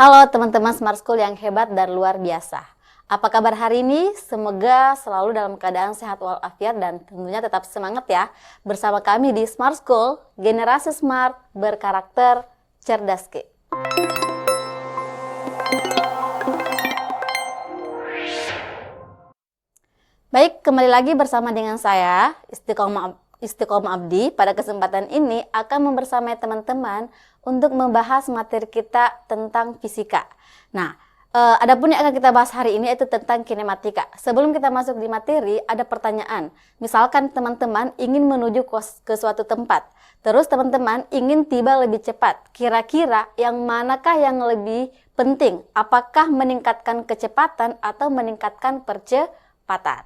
Halo teman-teman Smart School yang hebat dan luar biasa. Apa kabar hari ini? Semoga selalu dalam keadaan sehat walafiat dan tentunya tetap semangat ya. Bersama kami di Smart School, generasi smart, berkarakter, cerdas Ki. Baik, kembali lagi bersama dengan saya, Istiqomah Abdi. Pada kesempatan ini akan membersamai teman-teman untuk membahas materi kita tentang fisika. Nah, adapun yang akan kita bahas hari ini itu tentang kinematika. Sebelum kita masuk di materi, ada pertanyaan. Misalkan teman-teman ingin menuju ke suatu tempat, terus teman-teman ingin tiba lebih cepat. Kira-kira yang manakah yang lebih penting? Apakah meningkatkan kecepatan atau meningkatkan percepatan?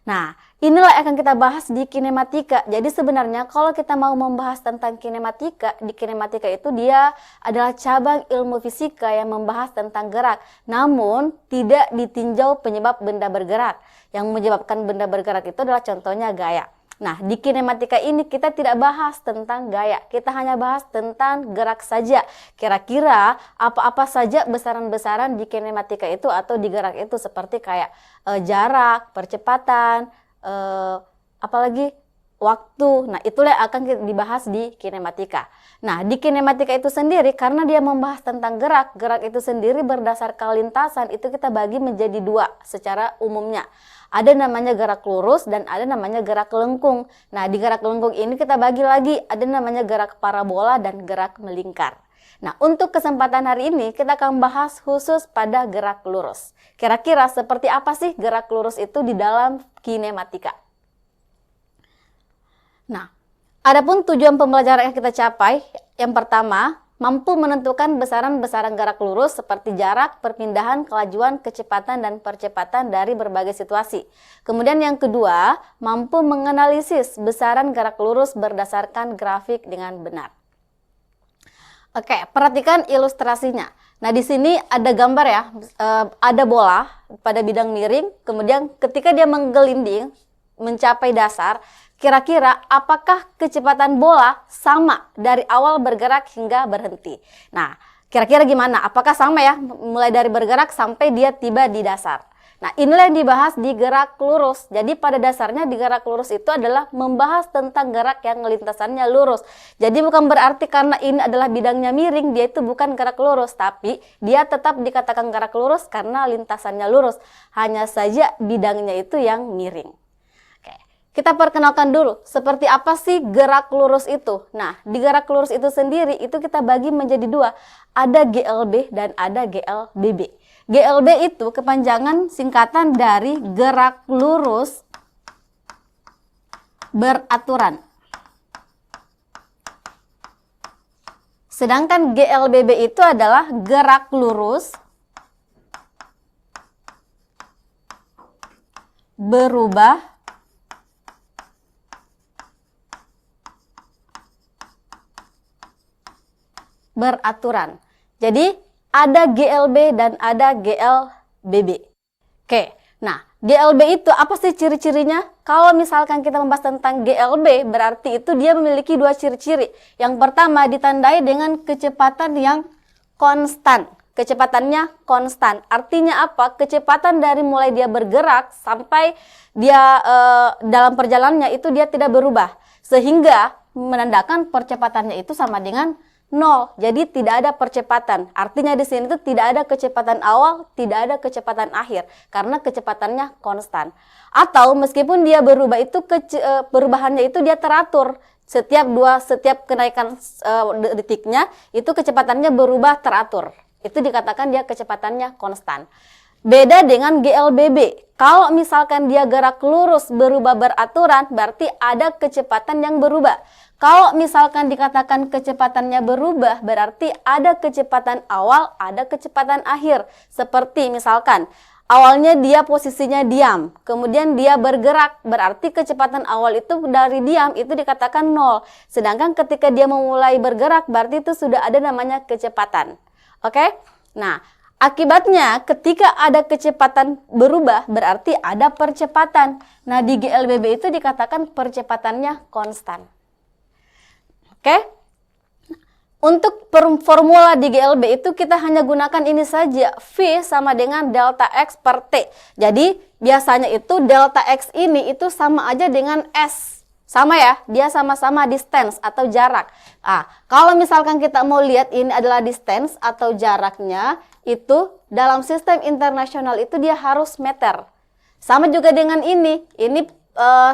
Nah, inilah yang akan kita bahas di kinematika. Jadi sebenarnya kalau kita mau membahas tentang kinematika, di kinematika itu dia adalah cabang ilmu fisika yang membahas tentang gerak. Namun, tidak ditinjau penyebab benda bergerak. Yang menyebabkan benda bergerak itu adalah contohnya gaya. Nah, di kinematika ini kita tidak bahas tentang gaya. Kita hanya bahas tentang gerak saja. Kira-kira apa-apa saja besaran-besaran di kinematika itu atau di gerak itu seperti kayak jarak, percepatan, apalagi waktu. Nah, itulah yang akan dibahas di kinematika. Nah, di kinematika itu sendiri karena dia membahas tentang gerak, gerak itu sendiri berdasarkan lintasan itu kita bagi menjadi dua secara umumnya. Ada namanya gerak lurus dan ada namanya gerak lengkung. Nah, di gerak lengkung ini kita bagi lagi, ada namanya gerak parabola dan gerak melingkar. Nah, untuk kesempatan hari ini kita akan bahas khusus pada gerak lurus. Kira-kira seperti apa sih gerak lurus itu di dalam kinematika? Nah, adapun tujuan pembelajaran yang kita capai, yang pertama, mampu menentukan besaran-besaran gerak lurus seperti jarak, perpindahan, kelajuan, kecepatan, dan percepatan dari berbagai situasi. Kemudian yang kedua, mampu menganalisis besaran gerak lurus berdasarkan grafik dengan benar. Oke, perhatikan ilustrasinya. Nah, di sini ada gambar ya, ada bola pada bidang miring, kemudian ketika dia menggelinding, mencapai dasar, kira-kira apakah kecepatan bola sama dari awal bergerak hingga berhenti? Nah, kira-kira gimana? Apakah sama ya mulai dari bergerak sampai dia tiba di dasar? Nah, inilah yang dibahas di gerak lurus. Jadi pada dasarnya di gerak lurus itu adalah membahas tentang gerak yang lintasannya lurus. Jadi bukan berarti karena ini adalah bidangnya miring, dia itu bukan gerak lurus. Tapi dia tetap dikatakan gerak lurus karena lintasannya lurus. Hanya saja bidangnya itu yang miring. Kita perkenalkan dulu, seperti apa sih gerak lurus itu? Nah, di gerak lurus itu sendiri, itu kita bagi menjadi dua. Ada GLB dan ada GLBB. GLB itu kepanjangan singkatan dari gerak lurus beraturan. Sedangkan GLBB itu adalah gerak lurus berubah beraturan. Jadi ada GLB dan ada GLBB. Oke, nah GLB itu apa sih ciri-cirinya? Kalau misalkan kita membahas tentang GLB, berarti itu dia memiliki dua ciri-ciri. Yang pertama ditandai dengan kecepatan yang konstan. Kecepatannya konstan. Artinya apa? Kecepatan dari mulai dia bergerak sampai dia dalam perjalanannya itu dia tidak berubah. Sehingga menandakan percepatannya itu sama dengan 0, jadi tidak ada percepatan. Artinya di sini itu tidak ada kecepatan awal, tidak ada kecepatan akhir, karena kecepatannya konstan. Atau meskipun dia berubah itu perubahannya itu dia teratur. Setiap kenaikan detiknya itu kecepatannya berubah teratur. Itu dikatakan dia kecepatannya konstan. Beda dengan GLBB. Kalau misalkan dia gerak lurus berubah beraturan, berarti ada kecepatan yang berubah. Kalau misalkan dikatakan kecepatannya berubah, berarti ada kecepatan awal, ada kecepatan akhir. Seperti misalkan, awalnya dia posisinya diam, kemudian dia bergerak, berarti kecepatan awal itu dari diam itu dikatakan 0. Sedangkan ketika dia memulai bergerak, berarti itu sudah ada namanya kecepatan. Oke? Nah, akibatnya ketika ada kecepatan berubah, berarti ada percepatan. Nah, di GLBB itu dikatakan percepatannya konstan. Oke? Untuk formula di GLB itu kita hanya gunakan ini saja, V sama dengan delta X per T. Jadi biasanya itu delta X ini itu sama aja dengan S. Sama ya, dia sama-sama distance atau jarak. Kalau misalkan kita mau lihat ini adalah distance atau jaraknya, itu dalam sistem internasional itu dia harus meter. Sama juga dengan ini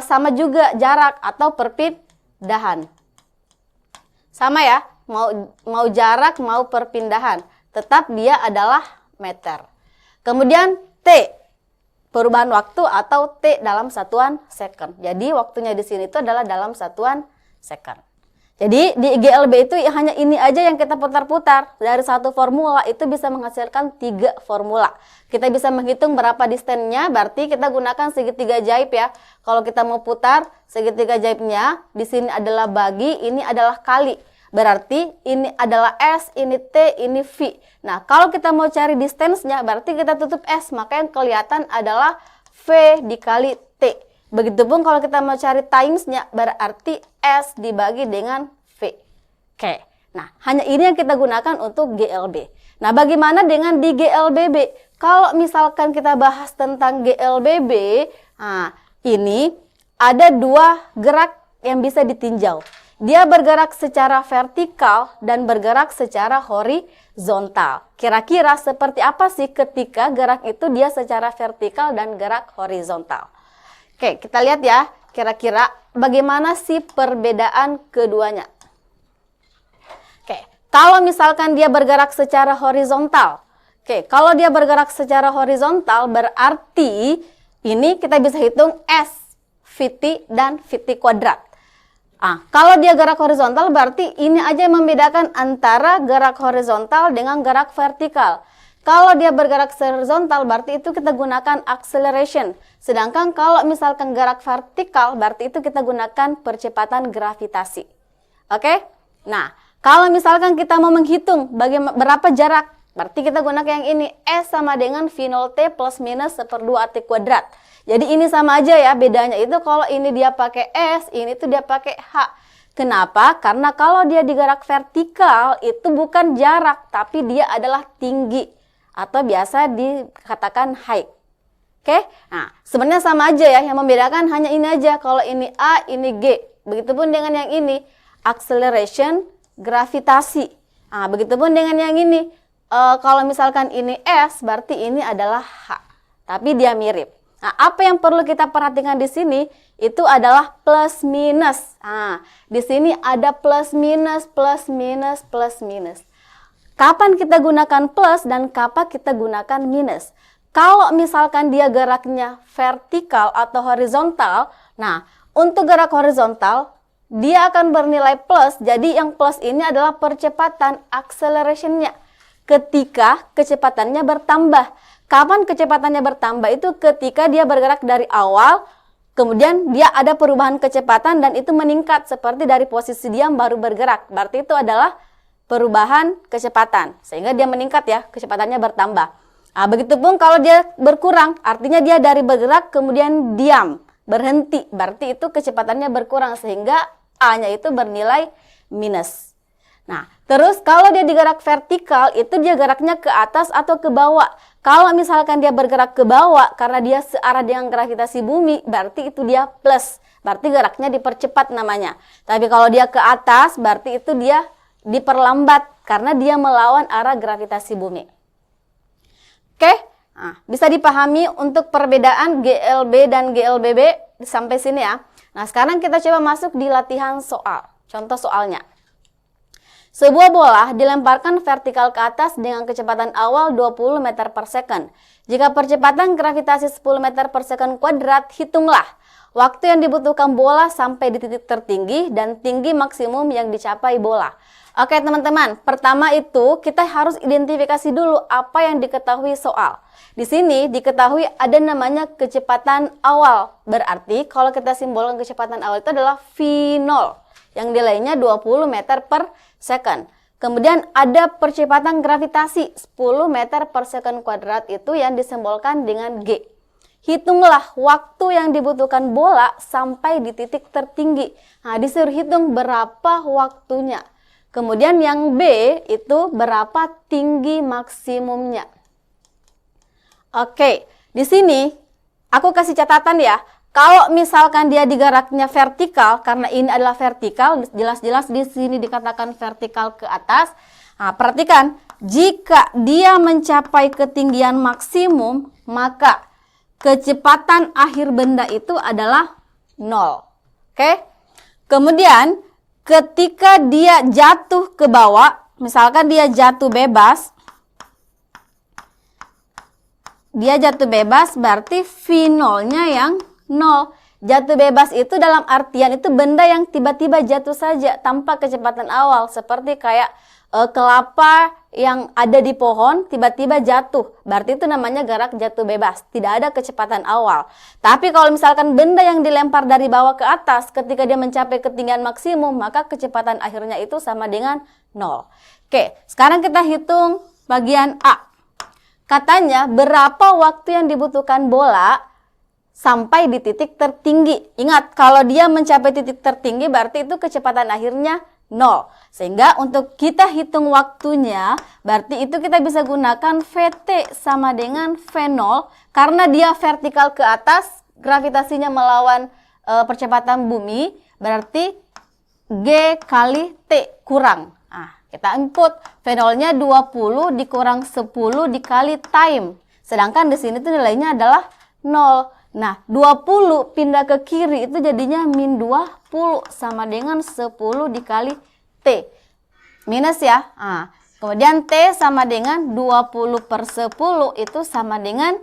sama juga jarak atau perpindahan. Sama ya. Mau jarak mau perpindahan, tetap dia adalah meter. Kemudian T, perubahan waktu atau T dalam satuan second. Jadi waktunya di sini itu adalah dalam satuan second. Jadi di GLB itu hanya ini aja yang kita putar-putar. Dari satu formula itu bisa menghasilkan 3 formula. Kita bisa menghitung berapa distansinya, berarti kita gunakan segitiga jaib ya. Kalau kita mau putar segitiga jaibnya, di sini adalah bagi, ini adalah kali. Berarti ini adalah S, ini T, ini V. Nah, kalau kita mau cari distance-nya, berarti kita tutup S. Maka yang kelihatan adalah V dikali T. Begitupun kalau kita mau cari times-nya, berarti S dibagi dengan V. Oke. Nah, hanya ini yang kita gunakan untuk GLB. Nah, bagaimana dengan di GLBB? Kalau misalkan kita bahas tentang GLBB, ini ada 2 gerak yang bisa ditinjau. Dia bergerak secara vertikal dan bergerak secara horizontal. Kira-kira seperti apa sih ketika gerak itu dia secara vertikal dan gerak horizontal? Oke, kita lihat ya, kira-kira bagaimana sih perbedaan keduanya. Oke, kalau misalkan dia bergerak secara horizontal. Oke, kalau dia bergerak secara horizontal berarti ini kita bisa hitung S, VT, dan VT kuadrat. Kalau dia gerak horizontal berarti ini aja yang membedakan antara gerak horizontal dengan gerak vertikal. Kalau dia bergerak horizontal berarti itu kita gunakan acceleration. Sedangkan kalau misalkan gerak vertikal berarti itu kita gunakan percepatan gravitasi. Oke? Nah, kalau misalkan kita mau menghitung berapa jarak, berarti kita gunakan yang ini. S sama dengan V0T plus minus 1/2 T kuadrat. Jadi ini sama aja ya, bedanya itu kalau ini dia pakai S, ini tuh dia pakai H. Kenapa? Karena kalau dia digerak vertikal itu bukan jarak, tapi dia adalah tinggi atau biasa dikatakan height. Oke? Nah, sebenarnya sama aja ya, yang membedakan hanya ini aja. Kalau ini A, ini G. Begitupun dengan yang ini, acceleration, gravitasi. Begitupun dengan yang ini. Kalau misalkan ini S, berarti ini adalah H. Tapi dia mirip. Nah, apa yang perlu kita perhatikan di sini itu adalah plus minus. Di sini ada plus minus, plus minus, plus minus. Kapan kita gunakan plus dan kapan kita gunakan minus? Kalau misalkan dia geraknya vertikal atau horizontal, nah untuk gerak horizontal dia akan bernilai plus. Jadi yang plus ini adalah percepatan accelerationnya ketika kecepatannya bertambah. Kapan kecepatannya bertambah itu ketika dia bergerak dari awal, kemudian dia ada perubahan kecepatan dan itu meningkat seperti dari posisi dia baru bergerak. Berarti itu adalah perubahan kecepatan, sehingga dia meningkat ya, kecepatannya bertambah. Begitupun kalau dia berkurang, artinya dia dari bergerak kemudian diam, berhenti. Berarti itu kecepatannya berkurang sehingga A-nya itu bernilai minus. Nah, terus kalau dia digerak vertikal, itu dia geraknya ke atas atau ke bawah. Kalau misalkan dia bergerak ke bawah karena dia searah dengan gravitasi bumi, berarti itu dia plus. Berarti geraknya dipercepat namanya. Tapi kalau dia ke atas, berarti itu dia diperlambat karena dia melawan arah gravitasi bumi. Oke? Bisa dipahami untuk perbedaan GLB dan GLBB sampai sini ya. Nah, sekarang kita coba masuk di latihan soal. Contoh soalnya. Sebuah bola dilemparkan vertikal ke atas dengan kecepatan awal 20 meter per second. Jika percepatan gravitasi 10 meter per second kuadrat, hitunglah waktu yang dibutuhkan bola sampai di titik tertinggi dan tinggi maksimum yang dicapai bola. Oke teman-teman, pertama itu kita harus identifikasi dulu apa yang diketahui soal. Di sini diketahui ada namanya kecepatan awal. Berarti kalau kita simbolkan kecepatan awal itu adalah V0 yang nilainya 20 meter per second. Kemudian ada percepatan gravitasi 10 meter per second kuadrat itu yang disimbolkan dengan G. Hitunglah waktu yang dibutuhkan bola sampai di titik tertinggi. Nah, disuruh hitung berapa waktunya. Kemudian yang B itu berapa tinggi maksimumnya. Oke, di sini aku kasih catatan ya. Kalau misalkan dia digeraknya vertikal, karena ini adalah vertikal, jelas-jelas di sini dikatakan vertikal ke atas. Nah, perhatikan, jika dia mencapai ketinggian maksimum, maka kecepatan akhir benda itu adalah 0. Oke? Kemudian, ketika dia jatuh ke bawah, misalkan dia jatuh bebas, berarti V0-nya yang 0. Jatuh bebas itu dalam artian itu benda yang tiba-tiba jatuh saja tanpa kecepatan awal. Seperti kayak kelapa yang ada di pohon tiba-tiba jatuh. Berarti itu namanya gerak jatuh bebas. Tidak ada kecepatan awal. Tapi kalau misalkan benda yang dilempar dari bawah ke atas ketika dia mencapai ketinggian maksimum, maka kecepatan akhirnya itu sama dengan 0. Oke, sekarang kita hitung bagian A. Katanya berapa waktu yang dibutuhkan bola sampai di titik tertinggi. Ingat, kalau dia mencapai titik tertinggi berarti itu kecepatan akhirnya 0. Sehingga untuk kita hitung waktunya, berarti itu kita bisa gunakan VT sama dengan V0. Karena dia vertikal ke atas, gravitasinya melawan percepatan bumi, berarti G kali T kurang. Nah, kita input V0-nya 20 dikurang 10 dikali time. Sedangkan di sini tuh nilainya adalah 0. Nah, 20 pindah ke kiri itu jadinya min 20 sama dengan 10 dikali T. Minus ya. Nah, kemudian T sama dengan 20 per 10 itu sama dengan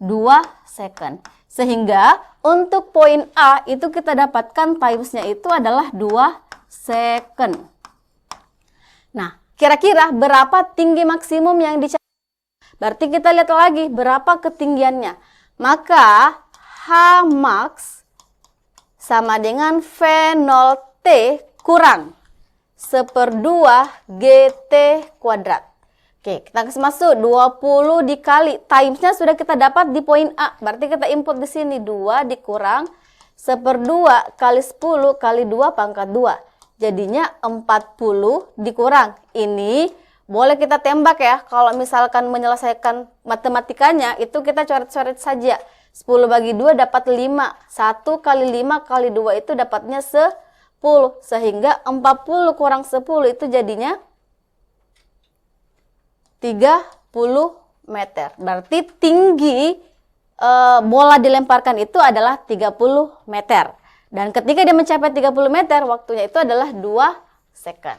2 second. Sehingga untuk poin A itu kita dapatkan timesnya itu adalah 2 second. Nah, kira-kira berapa tinggi maksimum yang dicari? Berarti kita lihat lagi berapa ketinggiannya. Maka H max sama dengan V0T kurang 1/2 GT kuadrat. Oke, kita kasih masuk 20 dikali timesnya sudah kita dapat di poin A. Berarti kita input di sini 2 dikurang 1/2 kali 10 kali 2 pangkat 2. Jadinya 40 dikurang. Ini boleh kita tembak ya. Kalau misalkan menyelesaikan matematikanya itu kita coret-coret saja. 10 bagi 2 dapat 5. 1 kali 5 kali 2 itu dapatnya 10. Sehingga 40 kurang 10 itu jadinya 30 meter. Berarti tinggi bola dilemparkan itu adalah 30 meter. Dan ketika dia mencapai 30 meter, waktunya itu adalah 2 second.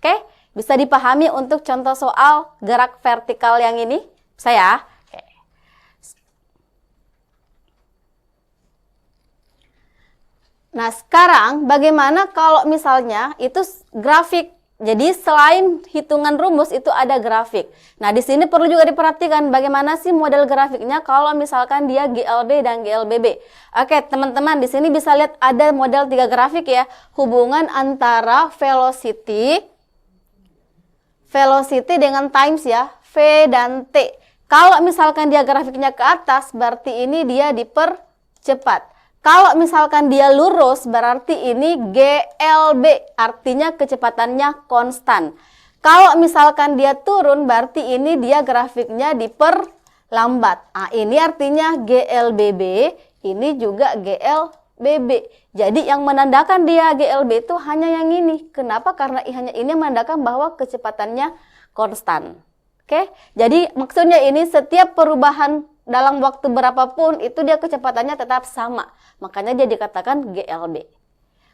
Oke, bisa dipahami untuk contoh soal gerak vertikal yang ini? Saya. Nah, sekarang bagaimana kalau misalnya itu grafik? Jadi selain hitungan rumus itu ada grafik. Nah, di sini perlu juga diperhatikan bagaimana sih model grafiknya kalau misalkan dia GLB dan GLBB. Oke, teman-teman, di sini bisa lihat ada model 3 grafik ya. Hubungan antara velocity dengan times ya, V dan T. Kalau misalkan dia grafiknya ke atas, berarti ini dia dipercepat. Kalau misalkan dia lurus, berarti ini GLB, artinya kecepatannya konstan. Kalau misalkan dia turun, berarti ini dia grafiknya diperlambat. Nah, ini artinya GLBB, ini juga GLBB. Jadi yang menandakan dia GLB itu hanya yang ini. Kenapa? Karena hanya ini menandakan bahwa kecepatannya konstan. Oke, jadi maksudnya ini setiap perubahan dalam waktu berapapun itu dia kecepatannya tetap sama. Makanya dia dikatakan GLB.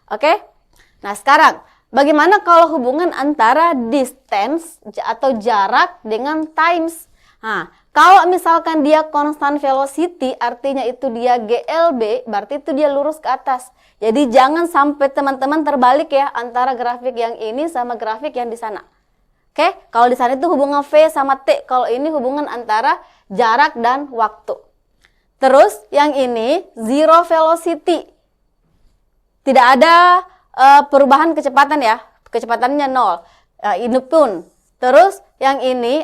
Oke? Nah, sekarang bagaimana kalau hubungan antara distance atau jarak dengan times? Nah, kalau misalkan dia constant velocity artinya itu dia GLB, berarti itu dia lurus ke atas. Jadi jangan sampai teman-teman terbalik ya antara grafik yang ini sama grafik yang di sana. Oke? Kalau di sana itu hubungan V sama T, kalau ini hubungan antara jarak dan waktu. Terus yang ini zero velocity. Tidak ada perubahan kecepatan ya. Kecepatannya 0. Ini pun. Terus yang ini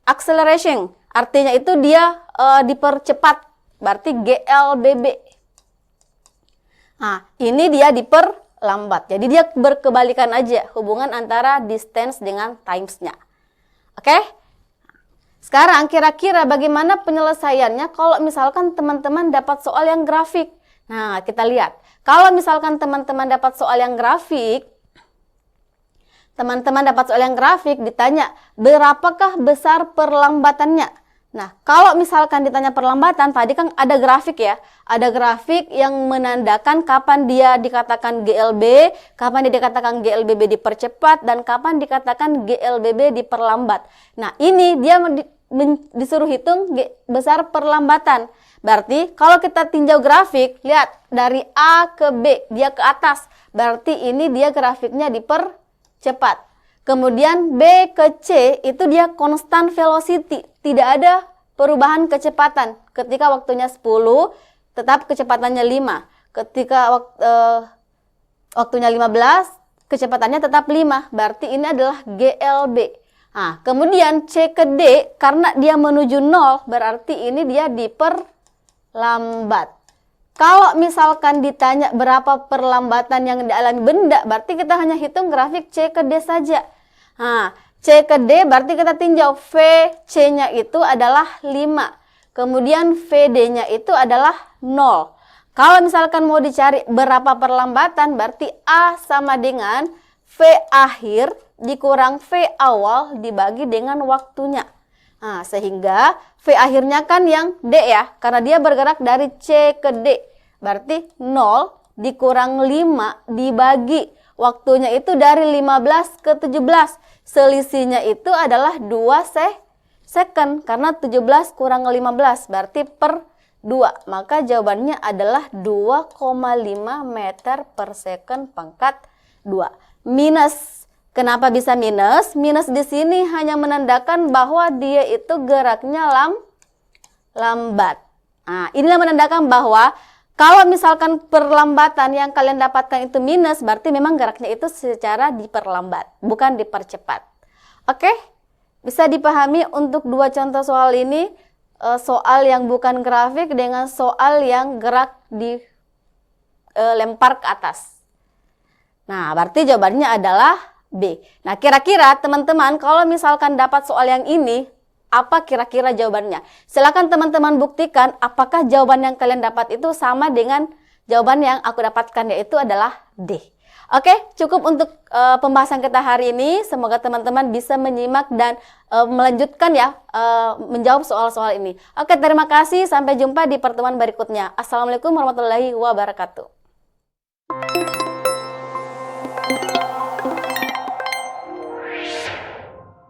acceleration. Artinya itu dia dipercepat. Berarti GLBB. Nah, ini dia lambat. Jadi dia berkebalikan aja hubungan antara distance dengan times-nya. Oke? Sekarang kira-kira bagaimana penyelesaiannya kalau misalkan teman-teman dapat soal yang grafik. Nah, kita lihat. Kalau misalkan teman-teman dapat soal yang grafik, ditanya, berapakah besar perlambatannya? Nah, kalau misalkan ditanya perlambatan, tadi kan ada grafik ya. Ada grafik yang menandakan kapan dia dikatakan GLB, kapan dia dikatakan GLBB dipercepat, dan kapan dikatakan GLBB diperlambat. Nah, ini dia disuruh hitung besar perlambatan. Berarti kalau kita tinjau grafik, lihat dari A ke B, dia ke atas. Berarti ini dia grafiknya dipercepat. Kemudian B ke C itu dia constant velocity, tidak ada perubahan kecepatan. Ketika waktunya 10, tetap kecepatannya 5. Ketika waktunya 15, kecepatannya tetap 5. Berarti ini adalah GLB. Nah, kemudian C ke D, karena dia menuju 0, berarti ini dia diperlambat. Kalau misalkan ditanya berapa perlambatan yang dialami benda, berarti kita hanya hitung grafik C ke D saja. Nah, C ke D berarti kita tinjau VC-nya itu adalah 5. Kemudian VD-nya itu adalah 0. Kalau misalkan mau dicari berapa perlambatan, berarti A sama dengan V akhir dikurang V awal dibagi dengan waktunya. Nah, sehingga V akhirnya kan yang D ya, karena dia bergerak dari C ke D. Berarti 0 dikurang 5 dibagi waktunya itu dari 15 ke 17. Selisihnya itu adalah 2 second, karena 17 kurang 15 berarti per 2. Maka jawabannya adalah 2,5 meter per second pangkat 2. Minus. Kenapa bisa minus? Minus di sini hanya menandakan bahwa dia itu geraknya lambat. Nah, inilah menandakan bahwa kalau misalkan perlambatan yang kalian dapatkan itu minus, berarti memang geraknya itu secara diperlambat, bukan dipercepat. Oke? Bisa dipahami untuk dua contoh soal ini, soal yang bukan grafik dengan soal yang gerak dilempar ke atas. Nah, berarti jawabannya adalah B. Nah, kira-kira teman-teman kalau misalkan dapat soal yang ini, apa kira-kira jawabannya? Silakan teman-teman buktikan apakah jawaban yang kalian dapat itu sama dengan jawaban yang aku dapatkan, yaitu adalah D. Oke, cukup untuk pembahasan kita hari ini. Semoga teman-teman bisa menyimak dan melanjutkan ya, menjawab soal-soal ini. Oke, terima kasih. Sampai jumpa di pertemuan berikutnya. Assalamualaikum warahmatullahi wabarakatuh.